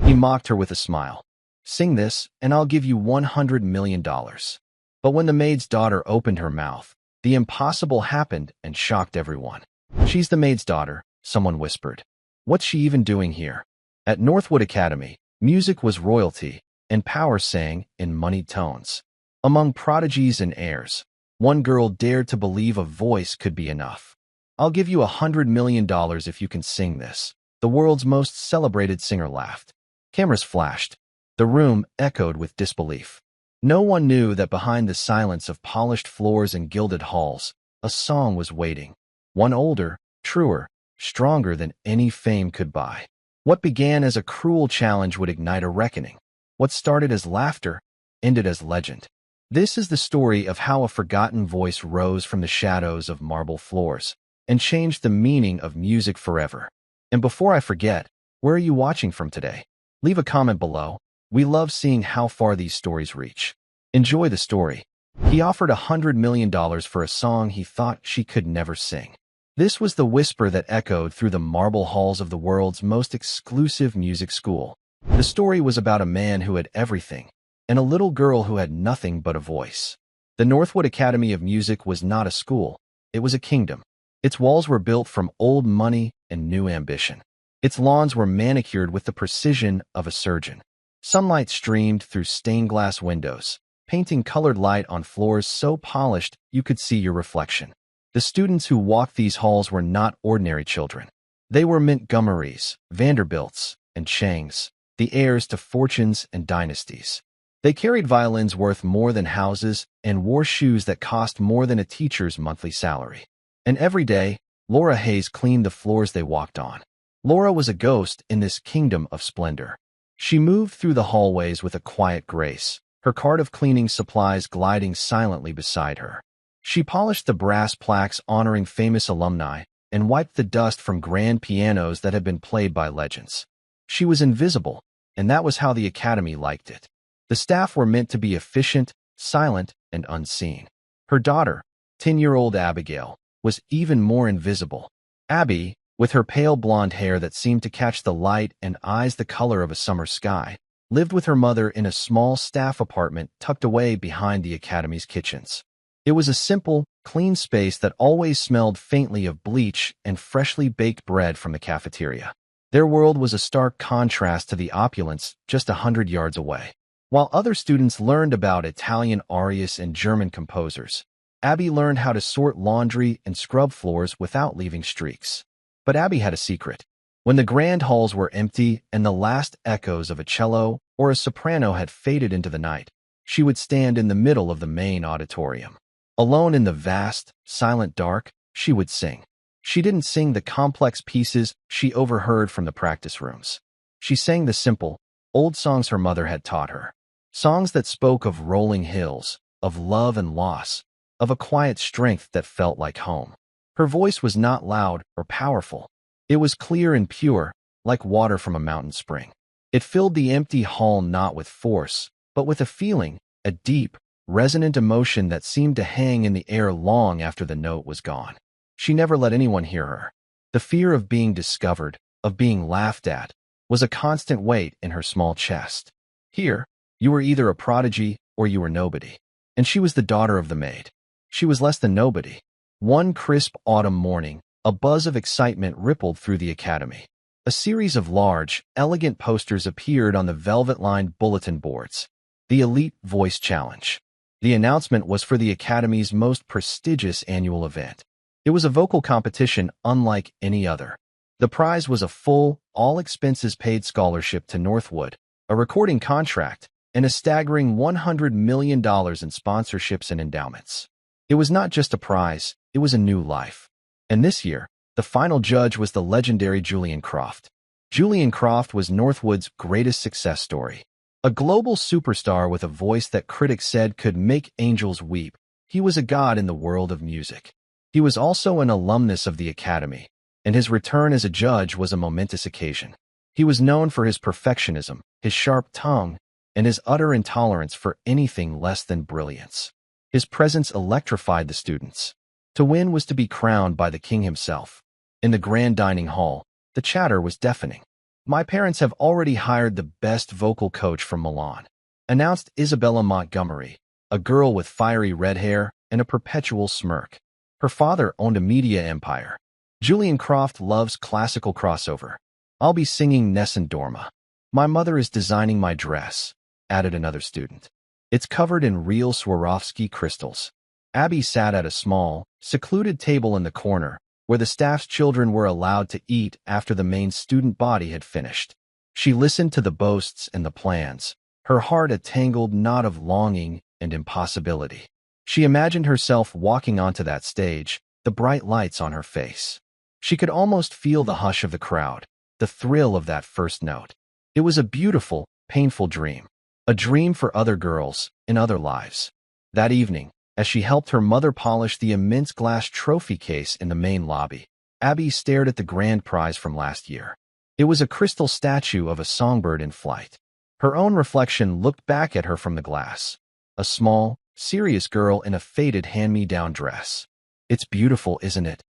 He mocked her with a smile. "Sing this, and I'll give you $100 million. But when the maid's daughter opened her mouth, the impossible happened and shocked everyone. "She's the maid's daughter," someone whispered. "What's she even doing here?" At Northwood Academy, music was royalty, and power sang in moneyed tones. Among prodigies and heirs, one girl dared to believe a voice could be enough. "I'll give you $100 million if you can sing this." The world's most celebrated singer laughed. Cameras flashed. The room echoed with disbelief. No one knew that behind the silence of polished floors and gilded halls, a song was waiting. One older, truer, stronger than any fame could buy. What began as a cruel challenge would ignite a reckoning. What started as laughter ended as legend. This is the story of how a forgotten voice rose from the shadows of marble floors and changed the meaning of music forever. And before I forget, where are you watching from today? Leave a comment below. We love seeing how far these stories reach. Enjoy the story. He offered $100 million for a song he thought she could never sing. This was the whisper that echoed through the marble halls of the world's most exclusive music school. The story was about a man who had everything, and a little girl who had nothing but a voice. The Northwood Academy of Music was not a school. It was a kingdom. Its walls were built from old money and new ambition. Its lawns were manicured with the precision of a surgeon. Sunlight streamed through stained glass windows, painting colored light on floors so polished you could see your reflection. The students who walked these halls were not ordinary children. They were Montgomerys, Vanderbilts, and Changs, the heirs to fortunes and dynasties. They carried violins worth more than houses and wore shoes that cost more than a teacher's monthly salary. And every day, Laura Hayes cleaned the floors they walked on. Laura was a ghost in this kingdom of splendor. She moved through the hallways with a quiet grace, her cart of cleaning supplies gliding silently beside her. She polished the brass plaques honoring famous alumni and wiped the dust from grand pianos that had been played by legends. She was invisible, and that was how the Academy liked it. The staff were meant to be efficient, silent, and unseen. Her daughter, 10-year-old Abigail, was even more invisible. Abby, with her pale blonde hair that seemed to catch the light and eyes the color of a summer sky, lived with her mother in a small staff apartment tucked away behind the Academy's kitchens. It was a simple, clean space that always smelled faintly of bleach and freshly baked bread from the cafeteria. Their world was a stark contrast to the opulence just 100 yards away. While other students learned about Italian arias and German composers, Abby learned how to sort laundry and scrub floors without leaving streaks. But Abby had a secret. When the grand halls were empty and the last echoes of a cello or a soprano had faded into the night, she would stand in the middle of the main auditorium. Alone in the vast, silent dark, she would sing. She didn't sing the complex pieces she overheard from the practice rooms. She sang the simple, old songs her mother had taught her. Songs that spoke of rolling hills, of love and loss, of a quiet strength that felt like home. Her voice was not loud or powerful. It was clear and pure, like water from a mountain spring. It filled the empty hall not with force, but with a feeling, a deep, resonant emotion that seemed to hang in the air long after the note was gone. She never let anyone hear her. The fear of being discovered, of being laughed at, was a constant weight in her small chest. Here, you were either a prodigy or you were nobody. And she was the daughter of the maid. She was less than nobody. One crisp autumn morning, a buzz of excitement rippled through the Academy. A series of large, elegant posters appeared on the velvet-lined bulletin boards. The Elite Voice Challenge. The announcement was for the Academy's most prestigious annual event. It was a vocal competition unlike any other. The prize was a full, all-expenses-paid scholarship to Northwood, a recording contract, and a staggering $100 million in sponsorships and endowments. It was not just a prize, it was a new life. And this year, the final judge was the legendary Julian Croft. Julian Croft was Northwood's greatest success story. A global superstar with a voice that critics said could make angels weep, he was a god in the world of music. He was also an alumnus of the Academy, and his return as a judge was a momentous occasion. He was known for his perfectionism, his sharp tongue, and his utter intolerance for anything less than brilliance. His presence electrified the students. To win was to be crowned by the king himself. In the grand dining hall, the chatter was deafening. My parents have already hired the best vocal coach from Milan, announced Isabella Montgomery, a girl with fiery red hair and a perpetual smirk. Her father owned a media empire. Julian Croft loves classical crossover. I'll be singing Nessun Dorma. My mother is designing my dress, added another student. It's covered in real Swarovski crystals. Abby sat at a small, secluded table in the corner, where the staff's children were allowed to eat after the main student body had finished. She listened to the boasts and the plans, her heart a tangled knot of longing and impossibility. She imagined herself walking onto that stage, the bright lights on her face. She could almost feel the hush of the crowd, the thrill of that first note. It was a beautiful, painful dream. A dream for other girls, in other lives. That evening, as she helped her mother polish the immense glass trophy case in the main lobby, Abby stared at the grand prize from last year. It was a crystal statue of a songbird in flight. Her own reflection looked back at her from the glass. A small, serious girl in a faded hand-me-down dress. It's beautiful, isn't it?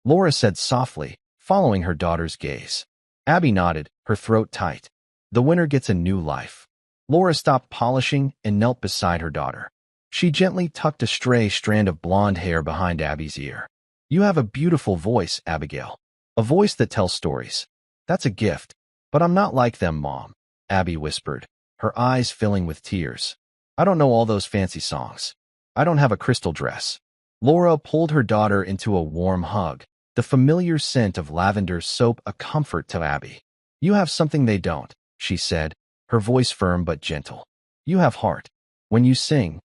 Laura said softly, following her daughter's gaze. Abby nodded, her throat tight. The winner gets a new life. Laura stopped polishing and knelt beside her daughter. She gently tucked a stray strand of blonde hair behind Abby's ear. You have a beautiful voice, Abigail. A voice that tells stories. That's a gift. But I'm not like them, Mom, Abby whispered, her eyes filling with tears. I don't know all those fancy songs. I don't have a crystal dress. Laura pulled her daughter into a warm hug, the familiar scent of lavender soap a comfort to Abby. You have something they don't, she said, her voice firm but gentle. You have heart. When you sing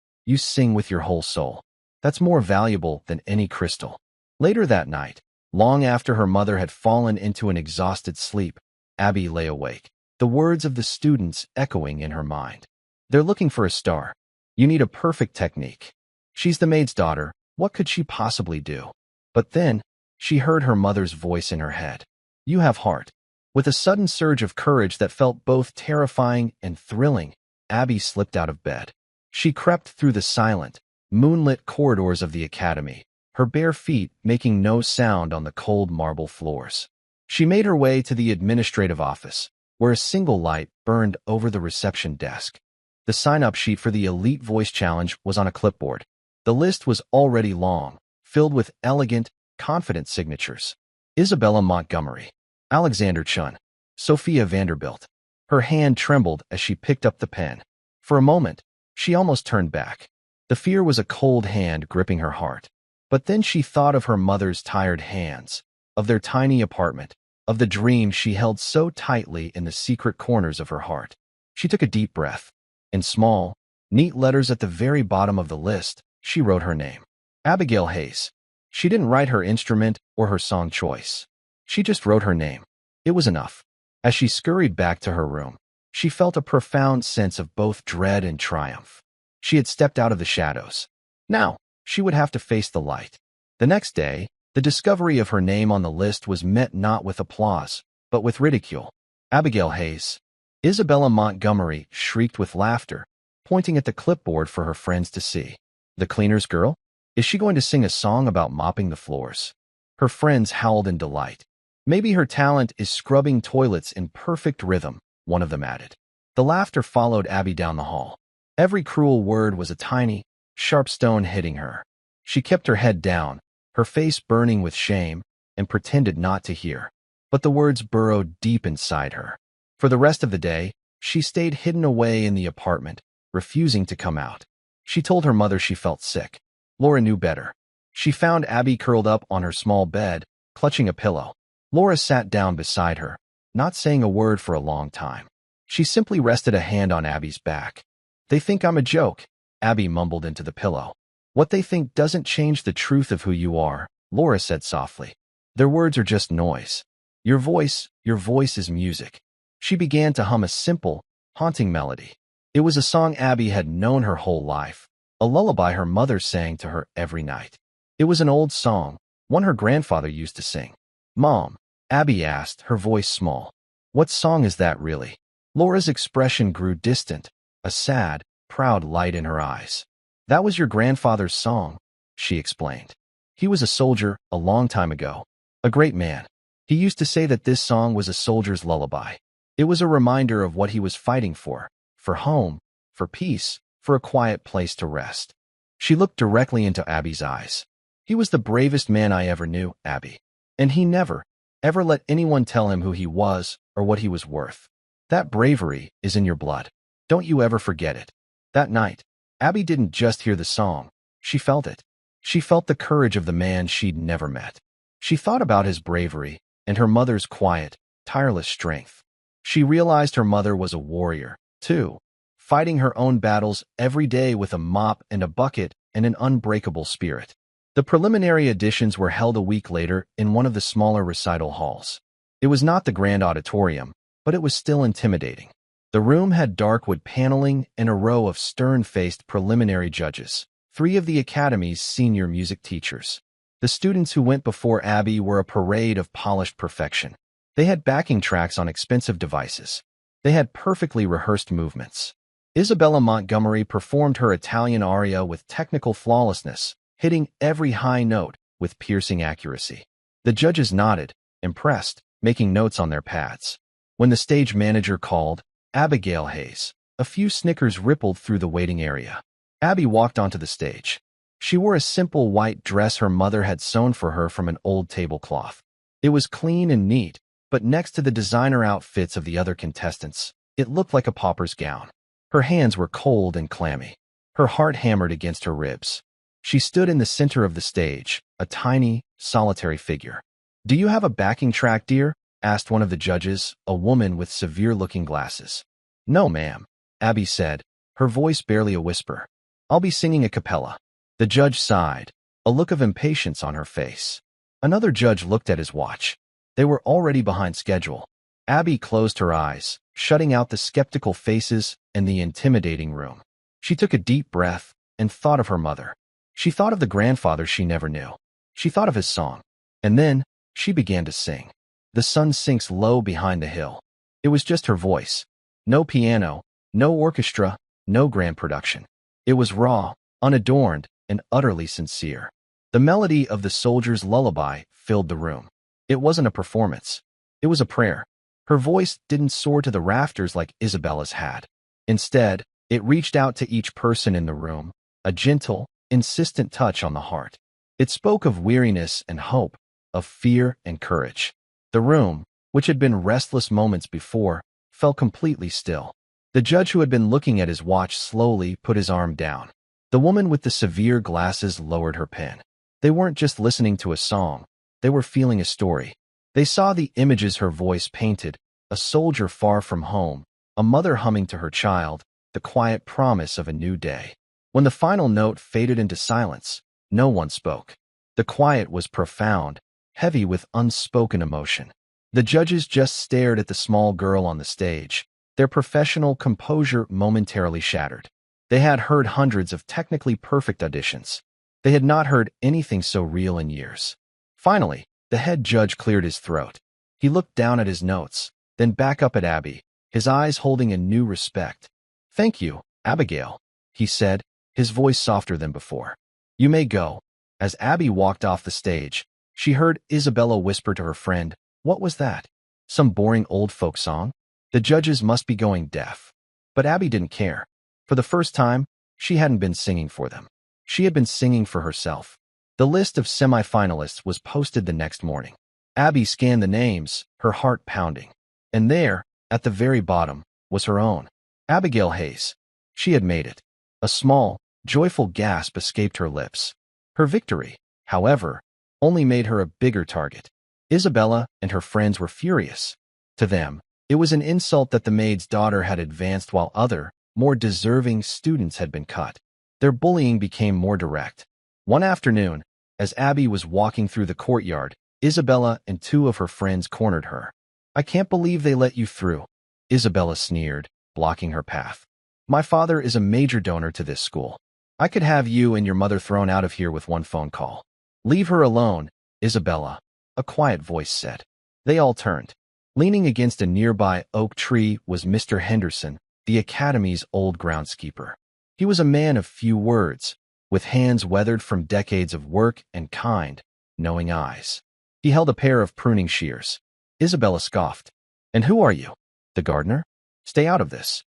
with your whole soul. That's more valuable than any crystal. Later that night, long after her mother had fallen into an exhausted sleep, Abby lay awake, the words of the students echoing in her mind. They're looking for a star. You need a perfect technique. She's the maid's daughter. What could she possibly do? But then, she heard her mother's voice in her head. You have heart. With a sudden surge of courage that felt both terrifying and thrilling, Abby slipped out of bed. She crept through the silent, moonlit corridors of the academy, her bare feet making no sound on the cold marble floors. She made her way to the administrative office, where a single light burned over the reception desk. The sign-up sheet for the Elite Voice Challenge was on a clipboard. The list was already long, filled with elegant, confident signatures. Isabella Montgomery, Alexander Chun, Sophia Vanderbilt. Her hand trembled as she picked up the pen. For a moment, she almost turned back. The fear was a cold hand gripping her heart. But then she thought of her mother's tired hands, of their tiny apartment, of the dream she held so tightly in the secret corners of her heart. She took a deep breath. In small, neat letters at the very bottom of the list, she wrote her name. Abigail Hayes. She didn't write her instrument or her song choice. She just wrote her name. It was enough. As she scurried back to her room, she felt a profound sense of both dread and triumph. She had stepped out of the shadows. Now, she would have to face the light. The next day, the discovery of her name on the list was met not with applause, but with ridicule. Abigail Hayes. Isabella Montgomery shrieked with laughter, pointing at the clipboard for her friends to see. The cleaner's girl? Is she going to sing a song about mopping the floors? Her friends howled in delight. Maybe her talent is scrubbing toilets in perfect rhythm, one of them added. The laughter followed Abby down the hall. Every cruel word was a tiny, sharp stone hitting her. She kept her head down, her face burning with shame, and pretended not to hear. But the words burrowed deep inside her. For the rest of the day, she stayed hidden away in the apartment, refusing to come out. She told her mother she felt sick. Laura knew better. She found Abby curled up on her small bed, clutching a pillow. Laura sat down beside her, not saying a word for a long time. She simply rested a hand on Abby's back. They think I'm a joke, Abby mumbled into the pillow. What they think doesn't change the truth of who you are, Laura said softly. Their words are just noise. Your voice is music. She began to hum a simple, haunting melody. It was a song Abby had known her whole life, a lullaby her mother sang to her every night. It was an old song, one her grandfather used to sing. Mom, Abby asked, her voice small. What song is that really? Laura's expression grew distant, a sad, proud light in her eyes. That was your grandfather's song, she explained. He was a soldier a long time ago, a great man. He used to say that this song was a soldier's lullaby. It was a reminder of what he was fighting for home, for peace, for a quiet place to rest. She looked directly into Abby's eyes. He was the bravest man I ever knew, Abby. And he never, ever let anyone tell him who he was or what he was worth. That bravery is in your blood. Don't you ever forget it. That night, Abby didn't just hear the song. She felt it. She felt the courage of the man she'd never met. She thought about his bravery and her mother's quiet, tireless strength. She realized her mother was a warrior, too, fighting her own battles every day with a mop and a bucket and an unbreakable spirit. The preliminary auditions were held a week later in one of the smaller recital halls. It was not the grand auditorium, but it was still intimidating. The room had dark wood paneling and a row of stern-faced preliminary judges, 3 of the Academy's senior music teachers. The students who went before Abby were a parade of polished perfection. They had backing tracks on expensive devices. They had perfectly rehearsed movements. Isabella Montgomery performed her Italian aria with technical flawlessness, hitting every high note with piercing accuracy. The judges nodded, impressed, making notes on their pads. When the stage manager called, Abigail Hayes, a few snickers rippled through the waiting area. Abby walked onto the stage. She wore a simple white dress her mother had sewn for her from an old tablecloth. It was clean and neat, but next to the designer outfits of the other contestants, it looked like a pauper's gown. Her hands were cold and clammy. Her heart hammered against her ribs. She stood in the center of the stage, a tiny, solitary figure. "Do you have a backing track, dear?" asked one of the judges, a woman with severe-looking glasses. "No, ma'am," Abby said, her voice barely a whisper. "I'll be singing a cappella." The judge sighed, a look of impatience on her face. Another judge looked at his watch. They were already behind schedule. Abby closed her eyes, shutting out the skeptical faces and the intimidating room. She took a deep breath and thought of her mother. She thought of the grandfather she never knew. She thought of his song. And then she began to sing. The sun sinks low behind the hill. It was just her voice. No piano, no orchestra, no grand production. It was raw, unadorned, and utterly sincere. The melody of the soldier's lullaby filled the room. It wasn't a performance. It was a prayer. Her voice didn't soar to the rafters like Isabella's had. Instead, it reached out to each person in the room, a gentle, insistent touch on the heart. It spoke of weariness and hope, of fear and courage. The room, which had been restless moments before, fell completely still. The judge who had been looking at his watch slowly put his arm down. The woman with the severe glasses lowered her pen. They weren't just listening to a song. They were feeling a story. They saw the images her voice painted, a soldier far from home, a mother humming to her child, the quiet promise of a new day. When the final note faded into silence, no one spoke. The quiet was profound, heavy with unspoken emotion. The judges just stared at the small girl on the stage, their professional composure momentarily shattered. They had heard hundreds of technically perfect auditions. They had not heard anything so real in years. Finally, the head judge cleared his throat. He looked down at his notes, then back up at Abby, his eyes holding a new respect. "Thank you, Abigail," he said, his voice softer than before. "You may go." As Abby walked off the stage, she heard Isabella whisper to her friend, "What was that? Some boring old folk song? The judges must be going deaf." But Abby didn't care. For the first time, she hadn't been singing for them. She had been singing for herself. The list of semifinalists was posted the next morning. Abby scanned the names, her heart pounding. And there, at the very bottom, was her own. Abigail Hayes. She had made it. A small, joyful gasp escaped her lips. Her victory, however, only made her a bigger target. Isabella and her friends were furious. To them, it was an insult that the maid's daughter had advanced while other, more deserving students had been cut. Their bullying became more direct. One afternoon, as Abby was walking through the courtyard, Isabella and 2 of her friends cornered her. "I can't believe they let you through," Isabella sneered, blocking her path. "My father is a major donor to this school. I could have you and your mother thrown out of here with one phone call." "Leave her alone, Isabella," a quiet voice said. They all turned. Leaning against a nearby oak tree was Mr. Henderson, the Academy's old groundskeeper. He was a man of few words, with hands weathered from decades of work and kind, knowing eyes. He held a pair of pruning shears. Isabella scoffed. "And who are you?" The gardener? Stay out of this.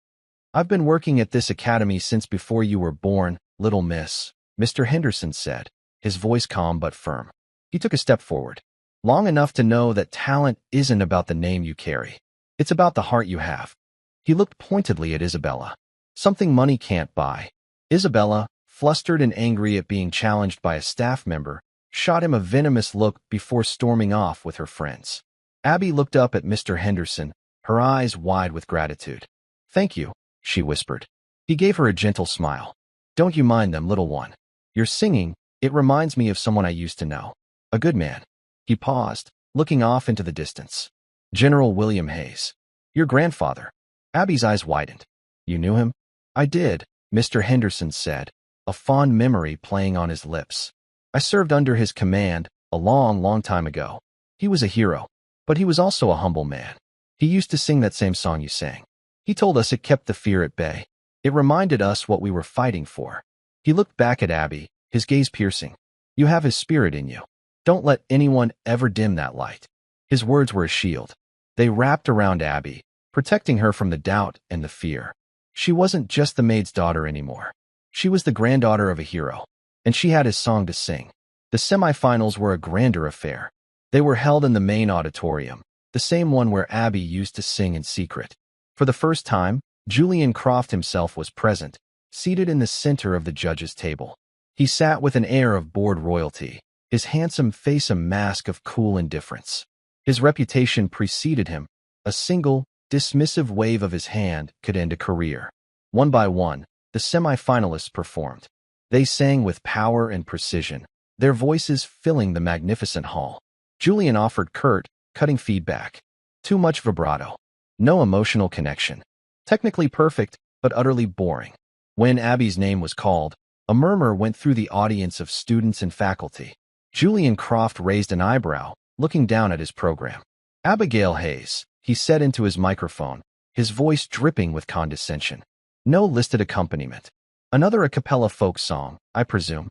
I've been working at this academy since before you were born, little miss, Mr. Henderson said, his voice calm but firm. He took a step forward. Long enough to know that talent isn't about the name you carry. It's about the heart you have. He looked pointedly at Isabella. Something money can't buy. Isabella, flustered and angry at being challenged by a staff member, shot him a venomous look before storming off with her friends. Abby looked up at Mr. Henderson, her eyes wide with gratitude. Thank you, she whispered. He gave her a gentle smile. Don't you mind them, little one. Your singing, it reminds me of someone I used to know. A good man. He paused, looking off into the distance. General William Hayes. Your grandfather. Abby's eyes widened. You knew him? I did, Mr. Henderson said, a fond memory playing on his lips. I served under his command a long, long time ago. He was a hero, but he was also a humble man. He used to sing that same song you sang. He told us it kept the fear at bay. It reminded us what we were fighting for. He looked back at Abby, his gaze piercing. You have his spirit in you. Don't let anyone ever dim that light. His words were a shield. They wrapped around Abby, protecting her from the doubt and the fear. She wasn't just the maid's daughter anymore. She was the granddaughter of a hero, and she had his song to sing. The semifinals were a grander affair. They were held in the main auditorium, the same one where Abby used to sing in secret. For the first time, Julian Croft himself was present, seated in the center of the judges' table. He sat with an air of bored royalty, his handsome face a mask of cool indifference. His reputation preceded him. A single, dismissive wave of his hand could end a career. One by one, the semi-finalists performed. They sang with power and precision, their voices filling the magnificent hall. Julian offered curt, cutting feedback. Too much vibrato. No emotional connection. Technically perfect, but utterly boring. When Abby's name was called, a murmur went through the audience of students and faculty. Julian Croft raised an eyebrow, looking down at his program. Abigail Hayes, he said into his microphone, his voice dripping with condescension. No listed accompaniment. Another a cappella folk song, I presume.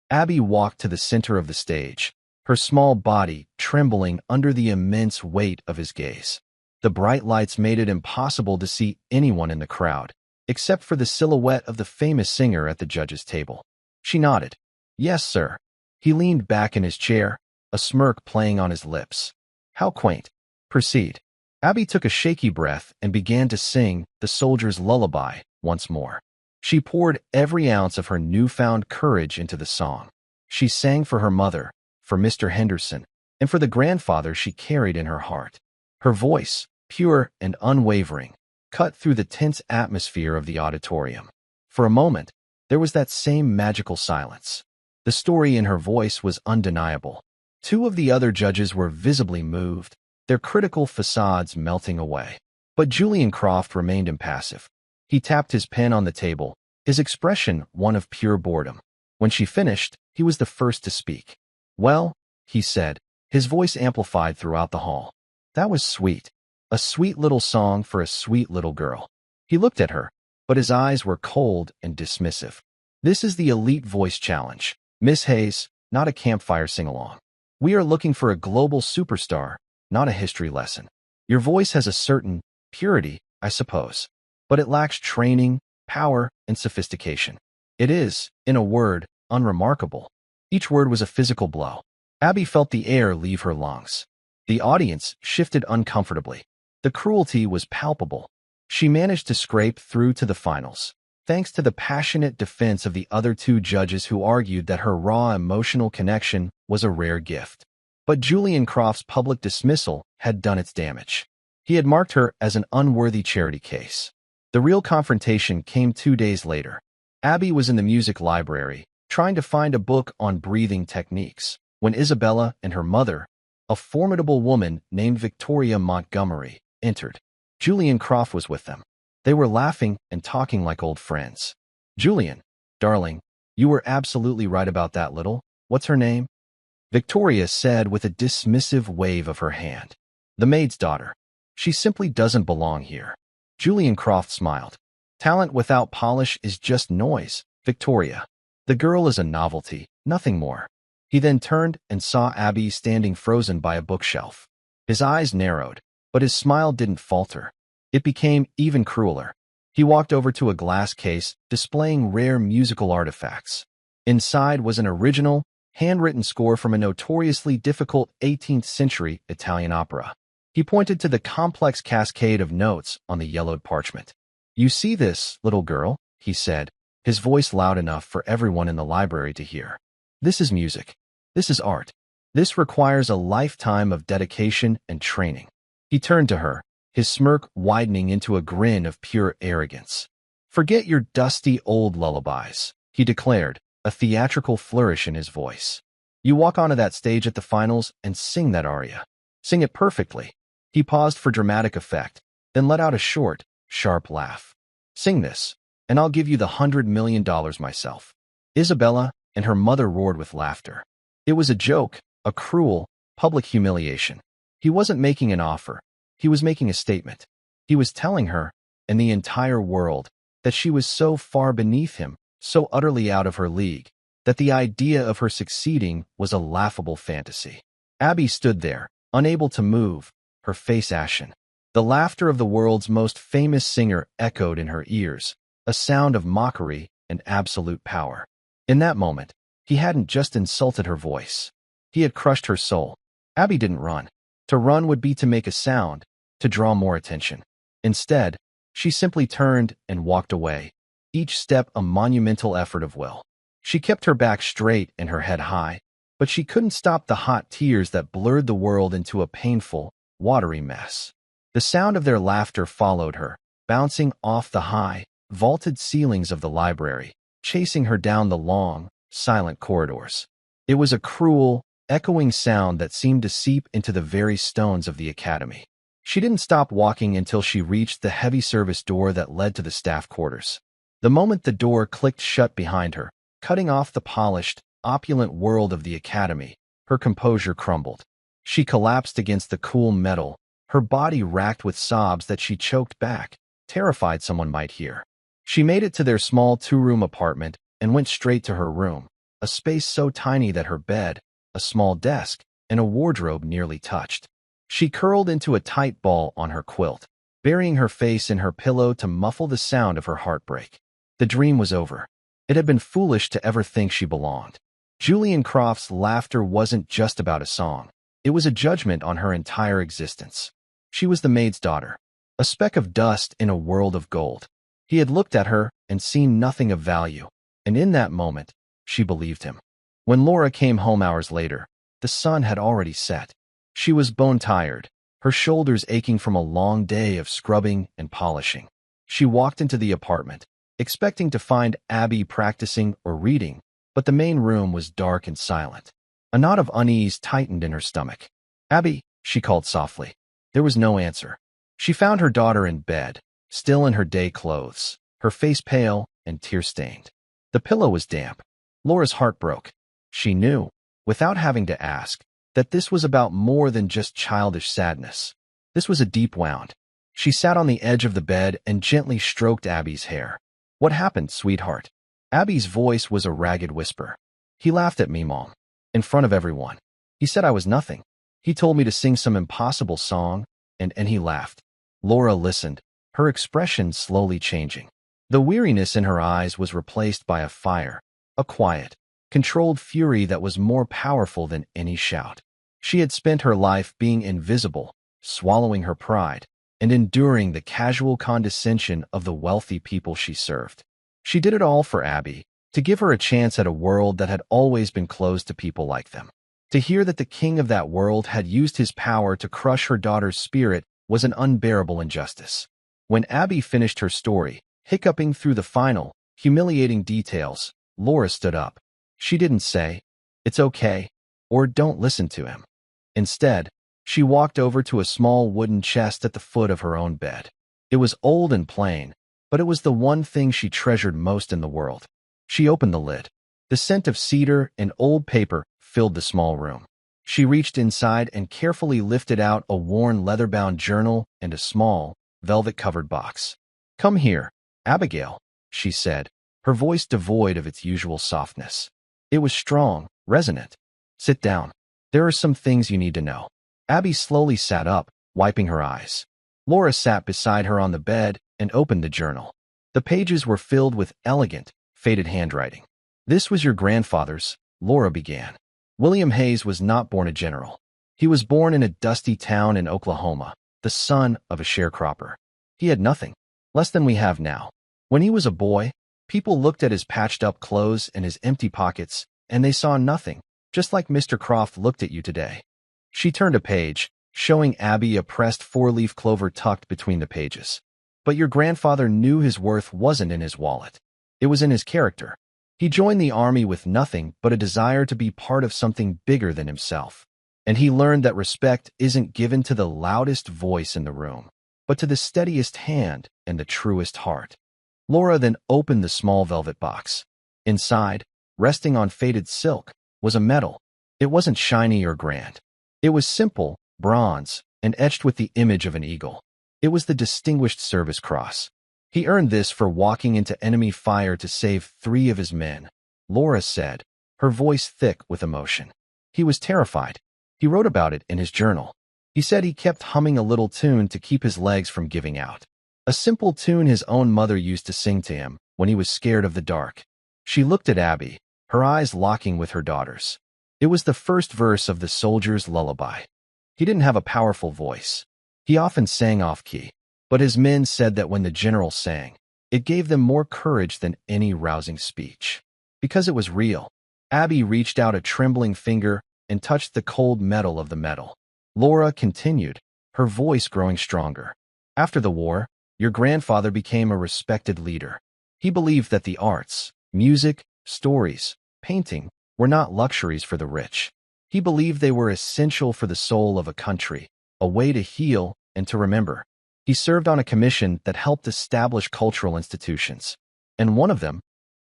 Abby walked to the center of the stage, her small body trembling under the immense weight of his gaze. The bright lights made it impossible to see anyone in the crowd, except for the silhouette of the famous singer at the judges' table. She nodded. Yes, sir. He leaned back in his chair, a smirk playing on his lips. How quaint. Proceed. Abby took a shaky breath and began to sing The Soldier's Lullaby once more. She poured every ounce of her newfound courage into the song. She sang for her mother, for Mr. Henderson, and for the grandfather she carried in her heart. Her voice, pure and unwavering, cut through the tense atmosphere of the auditorium. For a moment, there was that same magical silence. The story in her voice was undeniable. Two of the other judges were visibly moved, their critical facades melting away. But Julian Croft remained impassive. He tapped his pen on the table, his expression one of pure boredom. When she finished, he was the first to speak. Well, he said, his voice amplified throughout the hall. That was sweet. A sweet little song for a sweet little girl. He looked at her, but his eyes were cold and dismissive. This is the Elite Voice Challenge. Miss Hayes, not a campfire sing-along. We are looking for a global superstar, not a history lesson. Your voice has a certain purity, I suppose, but it lacks training, power, and sophistication. It is, in a word, unremarkable. Each word was a physical blow. Abby felt the air leave her lungs. The audience shifted uncomfortably. The cruelty was palpable. She managed to scrape through to the finals, thanks to the passionate defense of the other two judges who argued that her raw emotional connection was a rare gift. But Julian Croft's public dismissal had done its damage. He had marked her as an unworthy charity case. The real confrontation came 2 days later. Abby was in the music library, trying to find a book on breathing techniques, when Isabella and her mother, a formidable woman named Victoria Montgomery, entered. Julian Croft was with them. They were laughing and talking like old friends. Julian, darling, you were absolutely right about that little. What's her name? Victoria said with a dismissive wave of her hand. The maid's daughter. She simply doesn't belong here. Julian Croft smiled. Talent without polish is just noise, Victoria. The girl is a novelty, nothing more. He then turned and saw Abby standing frozen by a bookshelf. His eyes narrowed, but his smile didn't falter. It became even crueler. He walked over to a glass case displaying rare musical artifacts. Inside was an original, handwritten score from a notoriously difficult 18th-century Italian opera. He pointed to the complex cascade of notes on the yellowed parchment. "You see this, little girl?" he said, his voice loud enough for everyone in the library to hear. "This is music. This is art. This requires a lifetime of dedication and training." He turned to her, his smirk widening into a grin of pure arrogance. "Forget your dusty old lullabies," he declared, a theatrical flourish in his voice. "You walk onto that stage at the finals and sing that aria. Sing it perfectly." He paused for dramatic effect, then let out a short, sharp laugh. "Sing this, and I'll give you the $100 million myself." Isabella and her mother roared with laughter. It was a joke, a cruel, public humiliation. He wasn't making an offer. He was making a statement. He was telling her, and the entire world, that she was so far beneath him, so utterly out of her league, that the idea of her succeeding was a laughable fantasy. Abby stood there, unable to move, her face ashen. The laughter of the world's most famous singer echoed in her ears, a sound of mockery and absolute power. In that moment, he hadn't just insulted her voice. He had crushed her soul. Abby didn't run. To run would be to make a sound, to draw more attention. Instead, she simply turned and walked away, each step a monumental effort of will. She kept her back straight and her head high, but she couldn't stop the hot tears that blurred the world into a painful, watery mess. The sound of their laughter followed her, bouncing off the high, vaulted ceilings of the library, chasing her down the long, silent corridors. It was a cruel, echoing sound that seemed to seep into the very stones of the academy. She didn't stop walking until she reached the heavy service door that led to the staff quarters. The moment the door clicked shut behind her, cutting off the polished, opulent world of the academy, her composure crumbled. She collapsed against the cool metal, her body racked with sobs that she choked back, terrified someone might hear. She made it to their small two-room apartment and went straight to her room, a space so tiny that her bed, a small desk, and a wardrobe nearly touched. She curled into a tight ball on her quilt, burying her face in her pillow to muffle the sound of her heartbreak. The dream was over. It had been foolish to ever think she belonged. Julian Croft's laughter wasn't just about a song. It was a judgment on her entire existence. She was the maid's daughter, a speck of dust in a world of gold. He had looked at her and seen nothing of value, and in that moment, she believed him. When Laura came home hours later, the sun had already set. She was bone-tired, her shoulders aching from a long day of scrubbing and polishing. She walked into the apartment, expecting to find Abby practicing or reading, but the main room was dark and silent. A knot of unease tightened in her stomach. "Abby," she called softly. There was no answer. She found her daughter in bed, still in her day clothes, her face pale and tear-stained. The pillow was damp. Laura's heart broke. She knew, without having to ask, that this was about more than just childish sadness. This was a deep wound. She sat on the edge of the bed and gently stroked Abby's hair. "What happened, sweetheart?" Abby's voice was a ragged whisper. "He laughed at me, Mom. In front of everyone. He said I was nothing. He told me to sing some impossible song, and he laughed." Laura listened, her expression slowly changing. The weariness in her eyes was replaced by a fire, a quiet, controlled fury that was more powerful than any shout. She had spent her life being invisible, swallowing her pride, and enduring the casual condescension of the wealthy people she served. She did it all for Abby, to give her a chance at a world that had always been closed to people like them. To hear that the king of that world had used his power to crush her daughter's spirit was an unbearable injustice. When Abby finished her story, hiccuping through the final, humiliating details, Laura stood up. She didn't say, "It's okay," or "Don't listen to him." Instead, she walked over to a small wooden chest at the foot of her own bed. It was old and plain, but it was the one thing she treasured most in the world. She opened the lid. The scent of cedar and old paper filled the small room. She reached inside and carefully lifted out a worn leather-bound journal and a small, velvet-covered box. "Come here, Abigail," she said, her voice devoid of its usual softness. It was strong, resonant. "Sit down. There are some things you need to know." Abby slowly sat up, wiping her eyes. Laura sat beside her on the bed and opened the journal. The pages were filled with elegant, faded handwriting. "This was your grandfather's," Laura began. "William Hayes was not born a general. He was born in a dusty town in Oklahoma, the son of a sharecropper. He had nothing, less than we have now. When he was a boy, people looked at his patched-up clothes and his empty pockets, and they saw nothing, just like Mr. Croft looked at you today." She turned a page, showing Abby a pressed four-leaf clover tucked between the pages. "But your grandfather knew his worth wasn't in his wallet. It was in his character. He joined the army with nothing but a desire to be part of something bigger than himself. And he learned that respect isn't given to the loudest voice in the room, but to the steadiest hand and the truest heart." Laura then opened the small velvet box. Inside, resting on faded silk, was a medal. It wasn't shiny or grand. It was simple, bronze, and etched with the image of an eagle. It was the Distinguished Service Cross. "He earned this for walking into enemy fire to save 3 of his men," Laura said, her voice thick with emotion. "He was terrified. He wrote about it in his journal. He said he kept humming a little tune to keep his legs from giving out. A simple tune his own mother used to sing to him when he was scared of the dark." She looked at Abby, her eyes locking with her daughter's. It was the first verse of the soldier's lullaby. He didn't have a powerful voice. He often sang off-key, but his men said that when the general sang, it gave them more courage than any rousing speech. Because it was real. Abby reached out a trembling finger and touched the cold metal of the medal. Laura continued, her voice growing stronger. "After the war, your grandfather became a respected leader. He believed that the arts, music, stories, painting, were not luxuries for the rich. He believed they were essential for the soul of a country, a way to heal and to remember. He served on a commission that helped establish cultural institutions. And one of them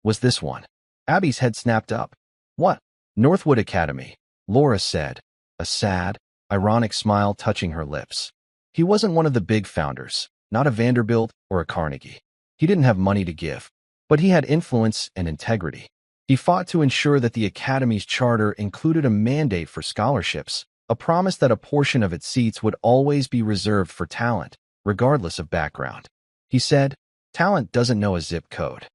was this one." Abby's head snapped up. "What?" "Northwood Academy," Laura said, a sad, ironic smile touching her lips. "He wasn't one of the big founders, not a Vanderbilt or a Carnegie. He didn't have money to give, but he had influence and integrity. He fought to ensure that the Academy's charter included a mandate for scholarships, a promise that a portion of its seats would always be reserved for talent, regardless of background. He said, talent doesn't know a zip code."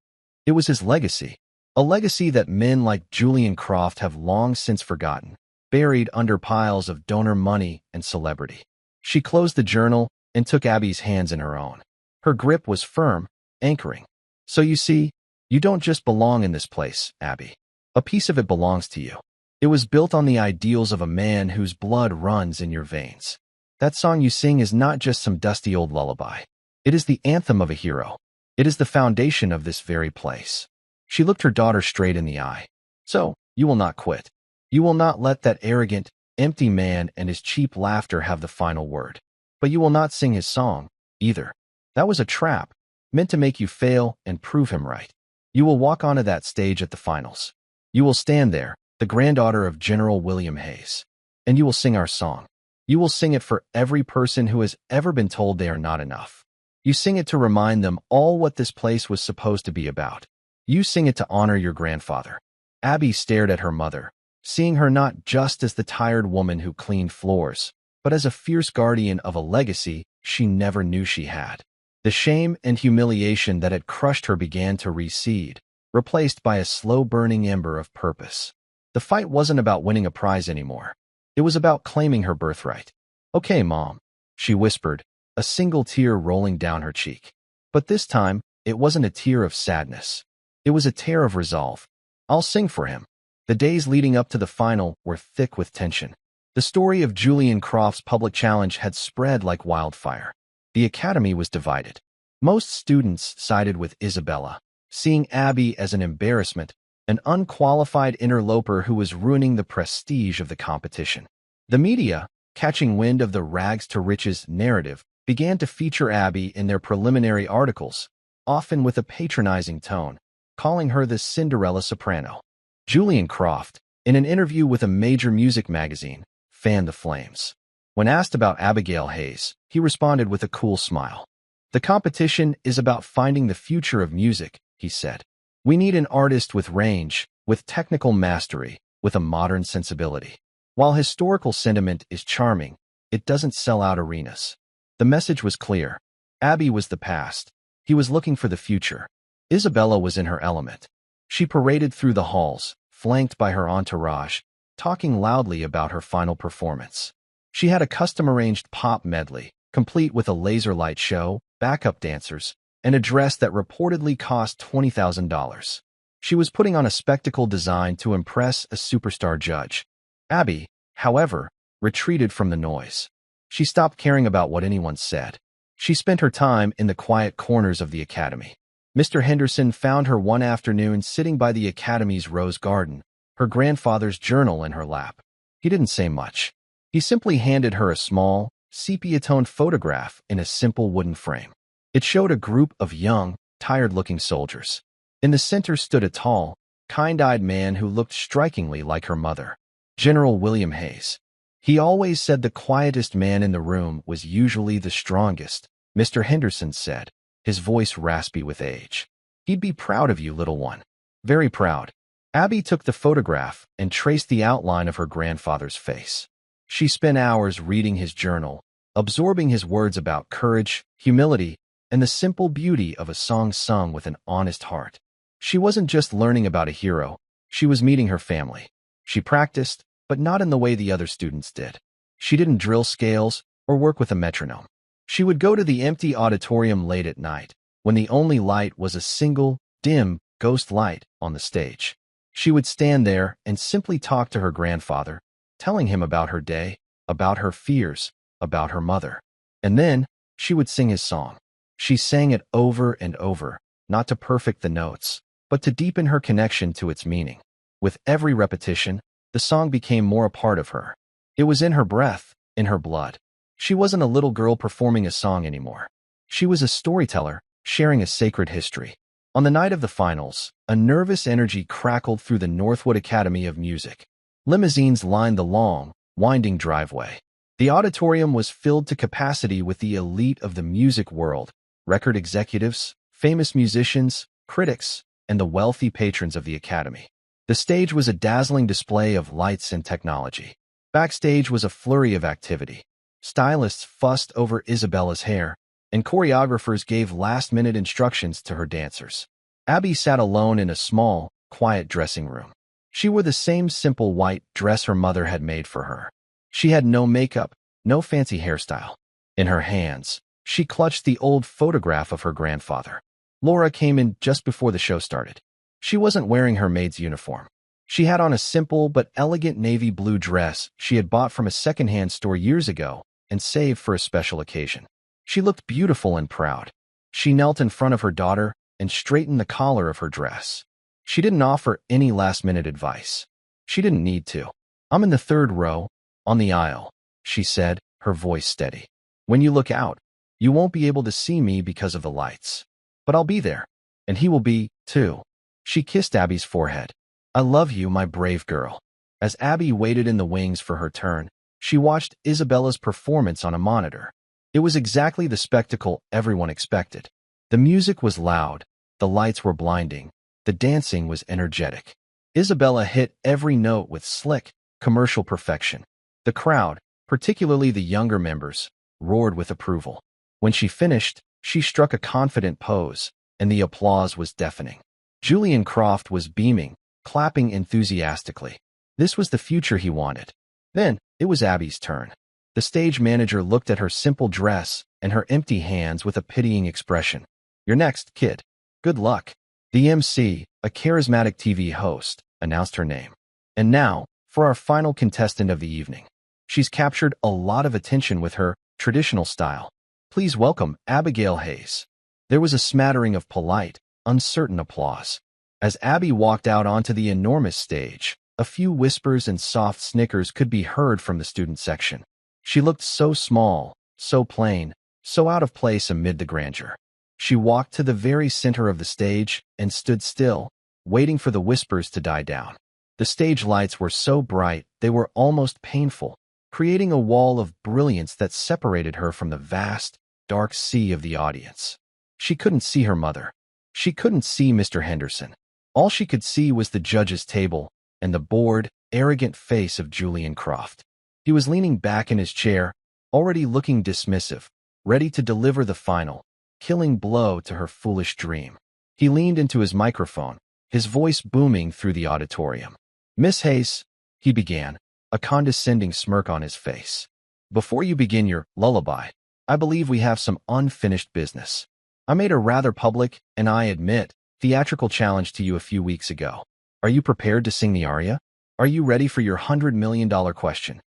It was his legacy, a legacy that men like Julian Croft have long since forgotten, buried under piles of donor money and celebrity. She closed the journal and took Abby's hands in her own. Her grip was firm, anchoring. "So you see, you don't just belong in this place, Abby. A piece of it belongs to you. It was built on the ideals of a man whose blood runs in your veins. That song you sing is not just some dusty old lullaby. It is the anthem of a hero. It is the foundation of this very place." She looked her daughter straight in the eye. "So, you will not quit. You will not let that arrogant, empty man and his cheap laughter have the final word. But you will not sing his song, either. That was a trap, meant to make you fail and prove him right. You will walk onto that stage at the finals. You will stand there, the granddaughter of General William Hayes. And you will sing our song. You will sing it for every person who has ever been told they are not enough. You sing it to remind them all what this place was supposed to be about. You sing it to honor your grandfather." Abby stared at her mother, seeing her not just as the tired woman who cleaned floors, but as a fierce guardian of a legacy she never knew she had. The shame and humiliation that had crushed her began to recede, replaced by a slow-burning ember of purpose. The fight wasn't about winning a prize anymore. It was about claiming her birthright. "Okay, Mom," she whispered, a single tear rolling down her cheek. But this time, it wasn't a tear of sadness. It was a tear of resolve. "I'll sing for him." The days leading up to the final were thick with tension. The story of Julian Croft's public challenge had spread like wildfire. The Academy was divided. Most students sided with Isabella, seeing Abby as an embarrassment, an unqualified interloper who was ruining the prestige of the competition. The media, catching wind of the rags-to-riches narrative, began to feature Abby in their preliminary articles, often with a patronizing tone, calling her the Cinderella soprano. Julian Croft, in an interview with a major music magazine, fanned the flames. When asked about Abigail Hayes, he responded with a cool smile. "The competition is about finding the future of music," he said. "We need an artist with range, with technical mastery, with a modern sensibility. While historical sentiment is charming, it doesn't sell out arenas." The message was clear. Abby was the past. He was looking for the future. Isabella was in her element. She paraded through the halls, flanked by her entourage, talking loudly about her final performance. She had a custom-arranged pop medley, complete with a laser light show, backup dancers, and a dress that reportedly cost $20,000. She was putting on a spectacle designed to impress a superstar judge. Abby, however, retreated from the noise. She stopped caring about what anyone said. She spent her time in the quiet corners of the academy. Mr. Henderson found her one afternoon sitting by the academy's rose garden, her grandfather's journal in her lap. He didn't say much. He simply handed her a small, sepia-toned photograph in a simple wooden frame. It showed a group of young, tired-looking soldiers. In the center stood a tall, kind-eyed man who looked strikingly like her mother, General William Hayes. He always said the quietest man in the room was usually the strongest, Mr. Henderson said, his voice raspy with age. He'd be proud of you, little one. Very proud. Abby took the photograph and traced the outline of her grandfather's face. She spent hours reading his journal, absorbing his words about courage, humility, and the simple beauty of a song sung with an honest heart. She wasn't just learning about a hero, she was meeting her family. She practiced, but not in the way the other students did. She didn't drill scales or work with a metronome. She would go to the empty auditorium late at night, when the only light was a single, dim, ghost light on the stage. She would stand there and simply talk to her grandfather, telling him about her day, about her fears, about her mother. And then, she would sing his song. She sang it over and over, not to perfect the notes, but to deepen her connection to its meaning. With every repetition, the song became more a part of her. It was in her breath, in her blood. She wasn't a little girl performing a song anymore. She was a storyteller, sharing a sacred history. On the night of the finals, a nervous energy crackled through the Northwood Academy of Music. Limousines lined the long, winding driveway. The auditorium was filled to capacity with the elite of the music world, record executives, famous musicians, critics, and the wealthy patrons of the academy. The stage was a dazzling display of lights and technology. Backstage was a flurry of activity. Stylists fussed over Isabella's hair, and choreographers gave last-minute instructions to her dancers. Abby sat alone in a small, quiet dressing room. She wore the same simple white dress her mother had made for her. She had no makeup, no fancy hairstyle. In her hands, she clutched the old photograph of her grandfather. Laura came in just before the show started. She wasn't wearing her maid's uniform. She had on a simple but elegant navy blue dress she had bought from a secondhand store years ago and saved for a special occasion. She looked beautiful and proud. She knelt in front of her daughter and straightened the collar of her dress. She didn't offer any last-minute advice. She didn't need to. "I'm in the third row, on the aisle," she said, her voice steady. "When you look out, you won't be able to see me because of the lights. But I'll be there, and he will be, too." She kissed Abby's forehead. "I love you, my brave girl." As Abby waited in the wings for her turn, she watched Isabella's performance on a monitor. It was exactly the spectacle everyone expected. The music was loud, the lights were blinding, the dancing was energetic. Isabella hit every note with slick, commercial perfection. The crowd, particularly the younger members, roared with approval. When she finished, she struck a confident pose, and the applause was deafening. Julian Croft was beaming, clapping enthusiastically. This was the future he wanted. Then, it was Abby's turn. The stage manager looked at her simple dress and her empty hands with a pitying expression. "You're next, kid. Good luck." The MC, a charismatic TV host, announced her name. "And now, for our final contestant of the evening. She's captured a lot of attention with her traditional style. Please welcome Abigail Hayes." There was a smattering of polite, uncertain applause. As Abby walked out onto the enormous stage, a few whispers and soft snickers could be heard from the student section. She looked so small, so plain, so out of place amid the grandeur. She walked to the very center of the stage and stood still, waiting for the whispers to die down. The stage lights were so bright they were almost painful, creating a wall of brilliance that separated her from the vast, dark sea of the audience. She couldn't see her mother. She couldn't see Mr. Henderson. All she could see was the judge's table and the bored, arrogant face of Julian Croft. He was leaning back in his chair, already looking dismissive, ready to deliver the final, killing blow to her foolish dream. He leaned into his microphone, his voice booming through the auditorium. "Miss Hayes," he began, a condescending smirk on his face. "Before you begin your lullaby, I believe we have some unfinished business. I made a rather public, and I admit, theatrical challenge to you a few weeks ago. Are you prepared to sing the aria? Are you ready for your $100 million question?"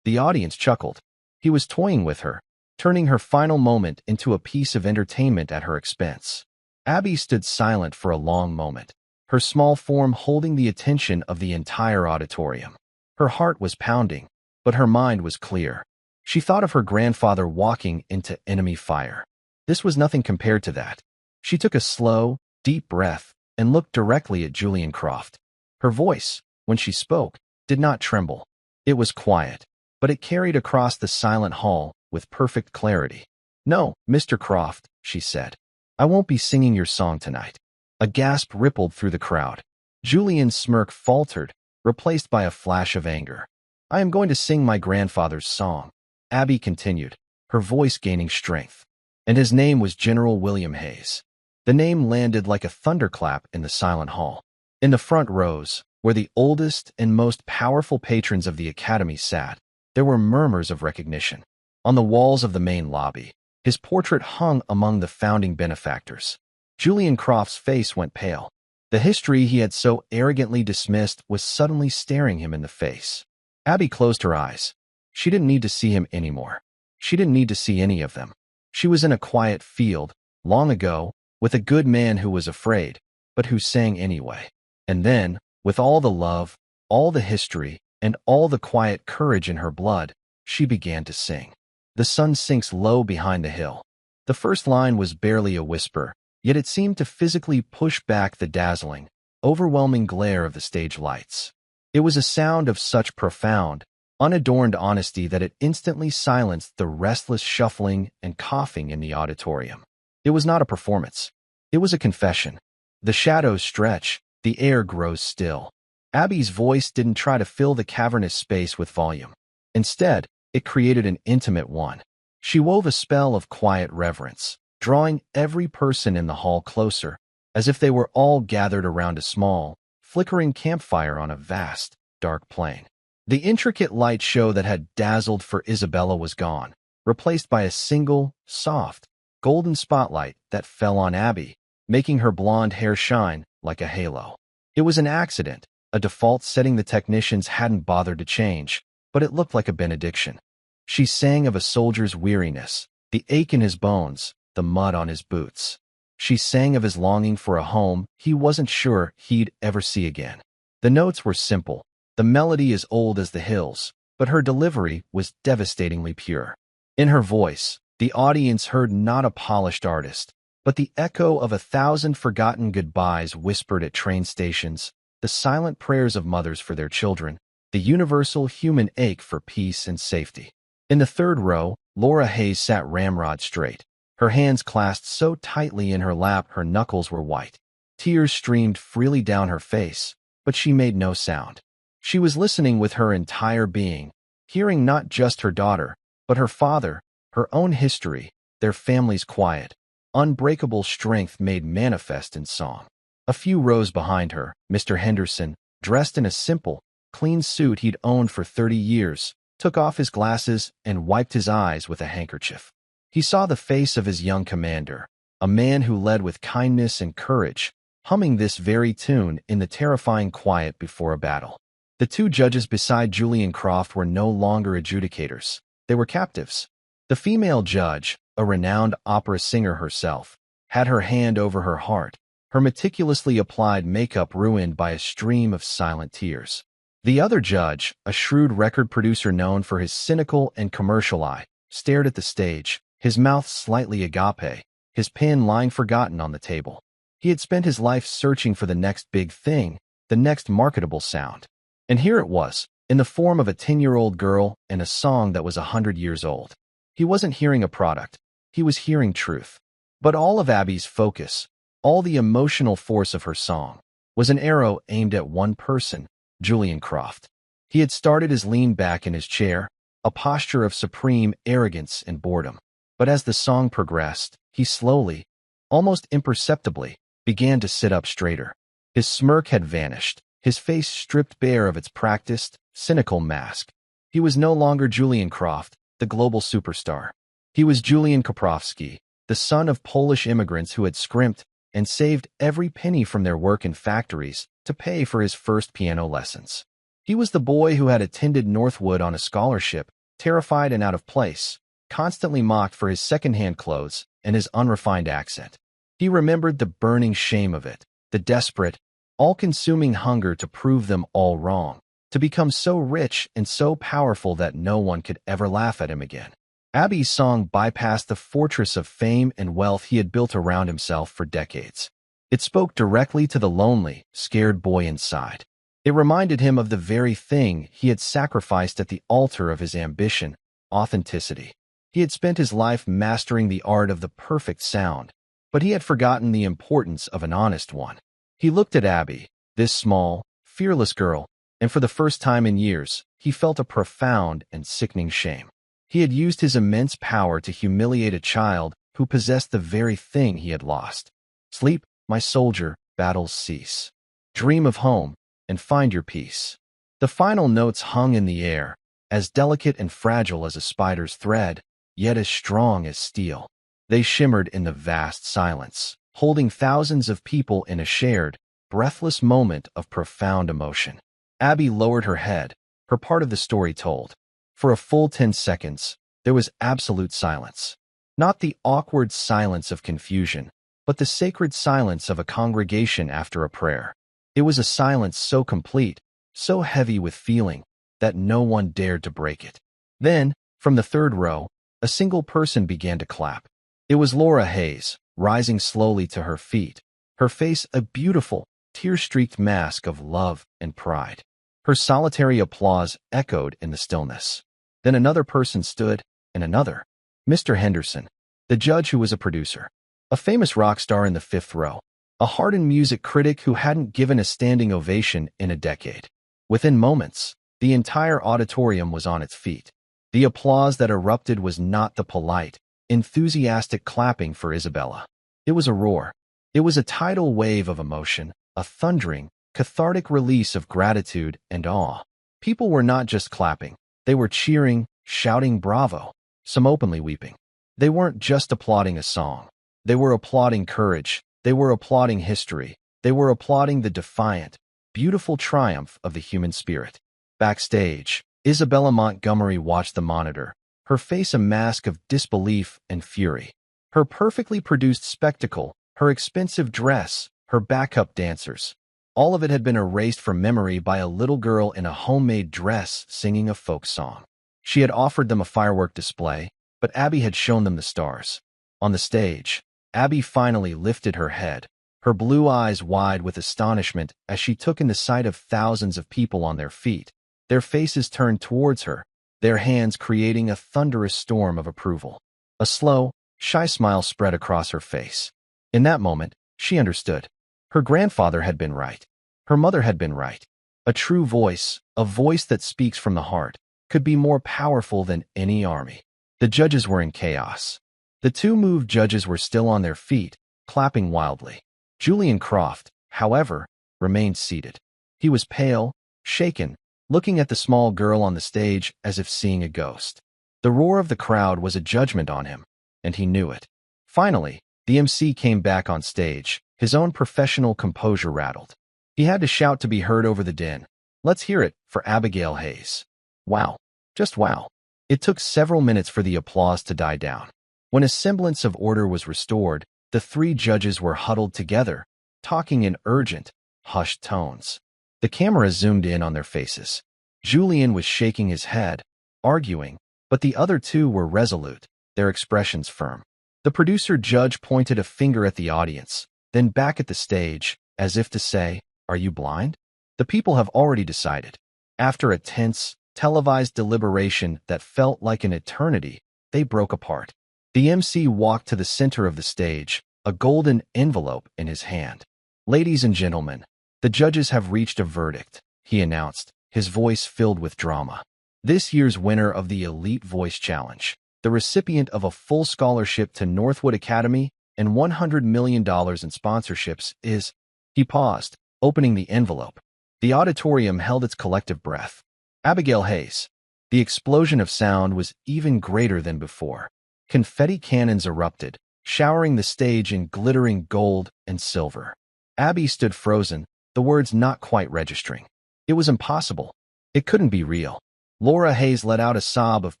The audience chuckled. He was toying with her, turning her final moment into a piece of entertainment at her expense. Abby stood silent for a long moment, her small form holding the attention of the entire auditorium. Her heart was pounding, but her mind was clear. She thought of her grandfather walking into enemy fire. This was nothing compared to that. She took a slow, deep breath and looked directly at Julian Croft. Her voice, when she spoke, did not tremble. It was quiet, but it carried across the silent hall with perfect clarity. "No, Mr. Croft," she said. "I won't be singing your song tonight." A gasp rippled through the crowd. Julian's smirk faltered, replaced by a flash of anger. "I am going to sing my grandfather's song," Abby continued, her voice gaining strength. "And his name was General William Hayes." The name landed like a thunderclap in the silent hall. In the front rows, where the oldest and most powerful patrons of the Academy sat, there were murmurs of recognition. On the walls of the main lobby, his portrait hung among the founding benefactors. Julian Croft's face went pale. The history he had so arrogantly dismissed was suddenly staring him in the face. Abby closed her eyes. She didn't need to see him anymore. She didn't need to see any of them. She was in a quiet field, long ago, with a good man who was afraid, but who sang anyway. And then, with all the love, all the history, and all the quiet courage in her blood, she began to sing. "The sun sinks low behind the hill." The first line was barely a whisper, yet it seemed to physically push back the dazzling, overwhelming glare of the stage lights. It was a sound of such profound, unadorned honesty that it instantly silenced the restless shuffling and coughing in the auditorium. It was not a performance. It was a confession. The shadows stretch, the air grows still. Abby's voice didn't try to fill the cavernous space with volume. Instead, it created an intimate one. She wove a spell of quiet reverence, drawing every person in the hall closer, as if they were all gathered around a small, flickering campfire on a vast, dark plain. The intricate light show that had dazzled for Isabella was gone, replaced by a single, soft, golden spotlight that fell on Abby, making her blonde hair shine like a halo. It was an accident, a default setting the technicians hadn't bothered to change, but it looked like a benediction. She sang of a soldier's weariness, the ache in his bones, the mud on his boots. She sang of his longing for a home he wasn't sure he'd ever see again. The notes were simple, the melody as old as the hills, but her delivery was devastatingly pure. In her voice, the audience heard not a polished artist, but the echo of 1,000 forgotten goodbyes whispered at train stations, the silent prayers of mothers for their children, the universal human ache for peace and safety. In the third row, Laura Hayes sat ramrod straight, her hands clasped so tightly in her lap her knuckles were white. Tears streamed freely down her face, but she made no sound. She was listening with her entire being, hearing not just her daughter, but her father, her own history, their family's quiet, unbreakable strength made manifest in song. A few rows behind her, Mr. Henderson, dressed in a simple, clean suit he'd owned for 30 years, took off his glasses and wiped his eyes with a handkerchief. He saw the face of his young commander, a man who led with kindness and courage, humming this very tune in the terrifying quiet before a battle. The two judges beside Julian Croft were no longer adjudicators. They were captives. The female judge, a renowned opera singer herself, had her hand over her heart, her meticulously applied makeup ruined by a stream of silent tears. The other judge, a shrewd record producer known for his cynical and commercial eye, stared at the stage, his mouth slightly agape, his pen lying forgotten on the table. He had spent his life searching for the next big thing, the next marketable sound. And here it was, in the form of a 10-year-old girl and a song that was 100 years old. He wasn't hearing a product, he was hearing truth. But all of Abby's focus, all the emotional force of her song, was an arrow aimed at one person, Julian Croft. He had started his lean back in his chair, a posture of supreme arrogance and boredom. But as the song progressed, he slowly, almost imperceptibly, began to sit up straighter. His smirk had vanished, his face stripped bare of its practiced, cynical mask. He was no longer Julian Croft, the global superstar. He was Julian Koprowski, the son of Polish immigrants who had scrimped and saved every penny from their work in factories to pay for his first piano lessons. He was the boy who had attended Northwood on a scholarship, terrified and out of place, constantly mocked for his second-hand clothes and his unrefined accent. He remembered the burning shame of it, the desperate, all-consuming hunger to prove them all wrong, to become so rich and so powerful that no one could ever laugh at him again. Abby's song bypassed the fortress of fame and wealth he had built around himself for decades. It spoke directly to the lonely, scared boy inside. It reminded him of the very thing he had sacrificed at the altar of his ambition, authenticity. He had spent his life mastering the art of the perfect sound, but he had forgotten the importance of an honest one. He looked at Abby, this small, fearless girl, and for the first time in years, he felt a profound and sickening shame. He had used his immense power to humiliate a child who possessed the very thing he had lost. Sleep, my soldier, battles cease. Dream of home, and find your peace. The final notes hung in the air, as delicate and fragile as a spider's thread, yet as strong as steel. They shimmered in the vast silence, holding thousands of people in a shared, breathless moment of profound emotion. Abby lowered her head, her part of the story told. For a full 10 seconds, there was absolute silence. Not the awkward silence of confusion, but the sacred silence of a congregation after a prayer. It was a silence so complete, so heavy with feeling, that no one dared to break it. Then, from the third row, a single person began to clap. It was Laura Hayes, rising slowly to her feet, her face a beautiful, tear-streaked mask of love and pride. Her solitary applause echoed in the stillness. Then another person stood, and another. Mr. Henderson, the judge who was a producer, a famous rock star in the fifth row, a hardened music critic who hadn't given a standing ovation in a decade. Within moments, the entire auditorium was on its feet. The applause that erupted was not the polite, enthusiastic clapping for Isabella. It was a roar. It was a tidal wave of emotion, a thundering, cathartic release of gratitude and awe. People were not just clapping. They were cheering, shouting bravo, some openly weeping. They weren't just applauding a song. They were applauding courage. They were applauding history. They were applauding the defiant, beautiful triumph of the human spirit. Backstage, Isabella Montgomery watched the monitor, her face a mask of disbelief and fury. Her perfectly produced spectacle, her expensive dress, her backup dancers, all of it had been erased from memory by a little girl in a homemade dress singing a folk song. She had offered them a firework display, but Abby had shown them the stars. On the stage, Abby finally lifted her head, her blue eyes wide with astonishment as she took in the sight of thousands of people on their feet, their faces turned towards her, their hands creating a thunderous storm of approval. A slow, shy smile spread across her face. In that moment, she understood. Her grandfather had been right. Her mother had been right. A true voice, a voice that speaks from the heart, could be more powerful than any army. The judges were in chaos. The two moved judges were still on their feet, clapping wildly. Julian Croft, however, remained seated. He was pale, shaken, looking at the small girl on the stage as if seeing a ghost. The roar of the crowd was a judgment on him, and he knew it. Finally, the MC came back on stage, his own professional composure rattled. He had to shout to be heard over the din. Let's hear it for Abigail Hayes. Wow. Just wow. It took several minutes for the applause to die down. When a semblance of order was restored, the three judges were huddled together, talking in urgent, hushed tones. The camera zoomed in on their faces. Julian was shaking his head, arguing, but the other two were resolute, their expressions firm. The producer judge pointed a finger at the audience, then back at the stage, as if to say, "Are you blind?" The people have already decided. After a tense, televised deliberation that felt like an eternity, they broke apart. The MC walked to the center of the stage, a golden envelope in his hand. "Ladies and gentlemen, the judges have reached a verdict," he announced, his voice filled with drama. "This year's winner of the Elite Voice Challenge, the recipient of a full scholarship to Northwood Academy and $100 million in sponsorships, is... He paused, opening the envelope. The auditorium held its collective breath. Abigail Hayes. The explosion of sound was even greater than before. Confetti cannons erupted, showering the stage in glittering gold and silver. Abby stood frozen, the words not quite registering. It was impossible. It couldn't be real. Laura Hayes let out a sob of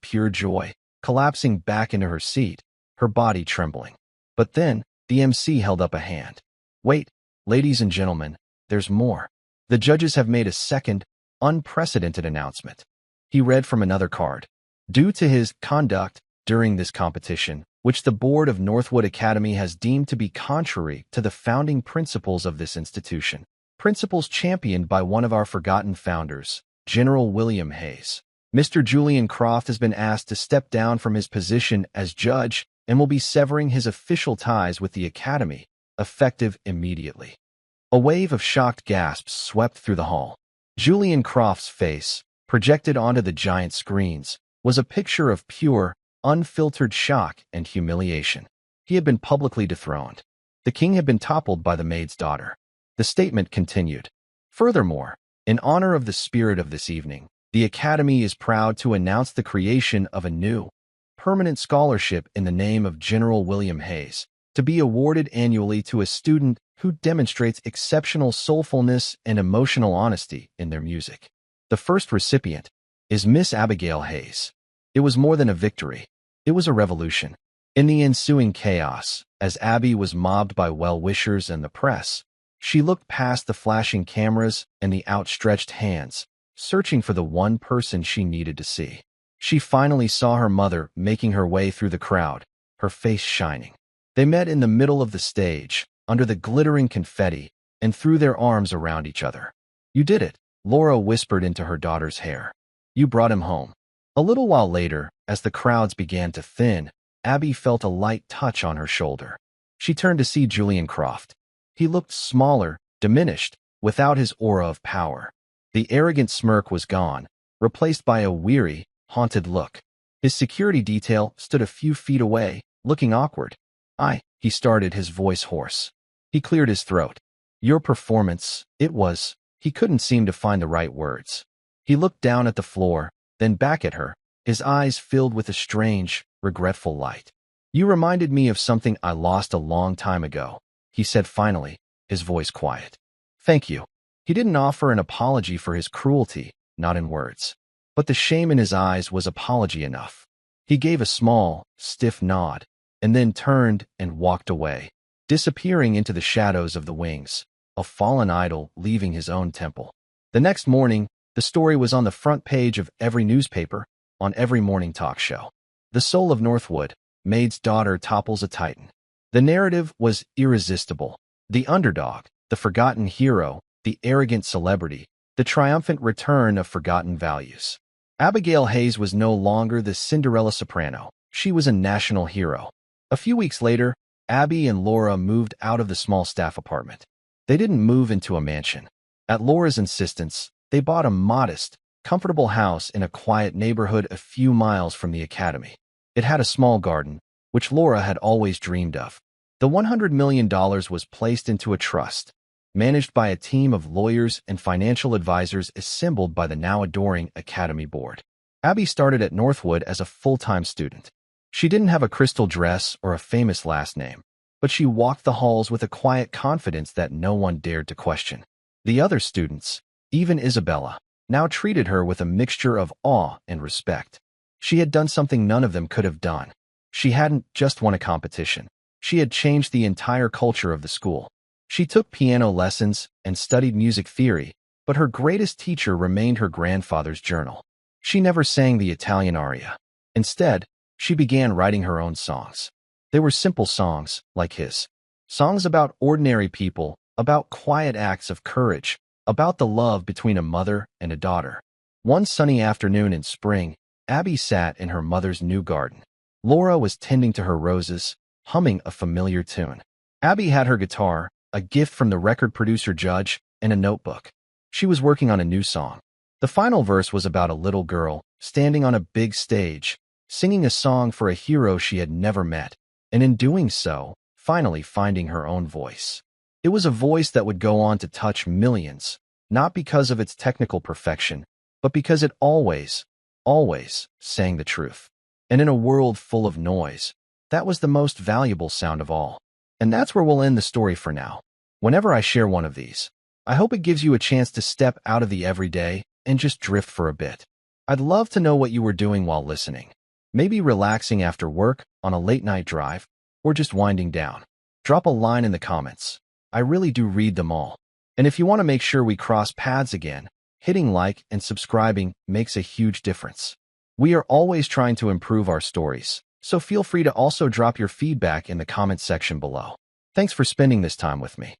pure joy, collapsing back into her seat, her body trembling. But then, the MC held up a hand. Wait, ladies and gentlemen, there's more. The judges have made a second, unprecedented announcement. He read from another card. Due to his conduct during this competition, which the board of Northwood Academy has deemed to be contrary to the founding principles of this institution, principles championed by one of our forgotten founders, General William Hayes, Mr. Julian Croft has been asked to step down from his position as judge and will be severing his official ties with the Academy, effective immediately. A wave of shocked gasps swept through the hall. Julian Croft's face, projected onto the giant screens, was a picture of pure, unfiltered shock and humiliation. He had been publicly dethroned. The king had been toppled by the maid's daughter. The statement continued. Furthermore, in honor of the spirit of this evening, the Academy is proud to announce the creation of a new, permanent scholarship in the name of General William Hayes, to be awarded annually to a student who demonstrates exceptional soulfulness and emotional honesty in their music. The first recipient is Miss Abigail Hayes. It was more than a victory. It was a revolution. In the ensuing chaos, as Abby was mobbed by well-wishers and the press, she looked past the flashing cameras and the outstretched hands, searching for the one person she needed to see. She finally saw her mother making her way through the crowd, her face shining. They met in the middle of the stage, under the glittering confetti, and threw their arms around each other. You did it, Laura whispered into her daughter's hair. You brought him home. A little while later, as the crowds began to thin, Abby felt a light touch on her shoulder. She turned to see Julian Croft. He looked smaller, diminished, without his aura of power. The arrogant smirk was gone, replaced by a weary, haunted look. His security detail stood a few feet away, looking awkward. He started, his voice hoarse. He cleared his throat. Your performance, it was... He couldn't seem to find the right words. He looked down at the floor, then back at her, his eyes filled with a strange, regretful light. You reminded me of something I lost a long time ago, he said finally, his voice quiet. Thank you. He didn't offer an apology for his cruelty, not in words. But the shame in his eyes was apology enough. He gave a small, stiff nod, and then turned and walked away, disappearing into the shadows of the wings, a fallen idol leaving his own temple. The next morning, the story was on the front page of every newspaper, on every morning talk show. The soul of Northwood, Maid's daughter topples a titan. The narrative was irresistible. The underdog, the forgotten hero, the arrogant celebrity, the triumphant return of forgotten values. Abigail Hayes was no longer the Cinderella soprano. She was a national hero. A few weeks later, Abby and Laura moved out of the small staff apartment. They didn't move into a mansion. At Laura's insistence, they bought a modest, comfortable house in a quiet neighborhood a few miles from the academy. It had a small garden, which Laura had always dreamed of. The $100 million was placed into a trust, managed by a team of lawyers and financial advisors assembled by the now adoring Academy Board. Abby started at Northwood as a full-time student. She didn't have a crystal dress or a famous last name, but she walked the halls with a quiet confidence that no one dared to question. The other students, even Isabella, now treated her with a mixture of awe and respect. She had done something none of them could have done. She hadn't just won a competition. She had changed the entire culture of the school. She took piano lessons and studied music theory, but her greatest teacher remained her grandfather's journal. She never sang the Italian aria. Instead, she began writing her own songs. They were simple songs, like his. Songs about ordinary people, about quiet acts of courage, about the love between a mother and a daughter. One sunny afternoon in spring, Abby sat in her mother's new garden. Laura was tending to her roses, humming a familiar tune. Abby had her guitar, a gift from the record producer Judge, and a notebook. She was working on a new song. The final verse was about a little girl standing on a big stage, singing a song for a hero she had never met, and in doing so, finally finding her own voice. It was a voice that would go on to touch millions, not because of its technical perfection, but because it always sang the truth. And in a world full of noise, that was the most valuable sound of all. And that's where we'll end the story for now. Whenever I share one of these, I hope it gives you a chance to step out of the everyday and just drift for a bit. I'd love to know what you were doing while listening. Maybe relaxing after work, on a late-night drive, or just winding down. Drop a line in the comments. I really do read them all. And if you want to make sure we cross paths again, hitting like and subscribing makes a huge difference. We are always trying to improve our stories, so feel free to also drop your feedback in the comment section below. Thanks for spending this time with me.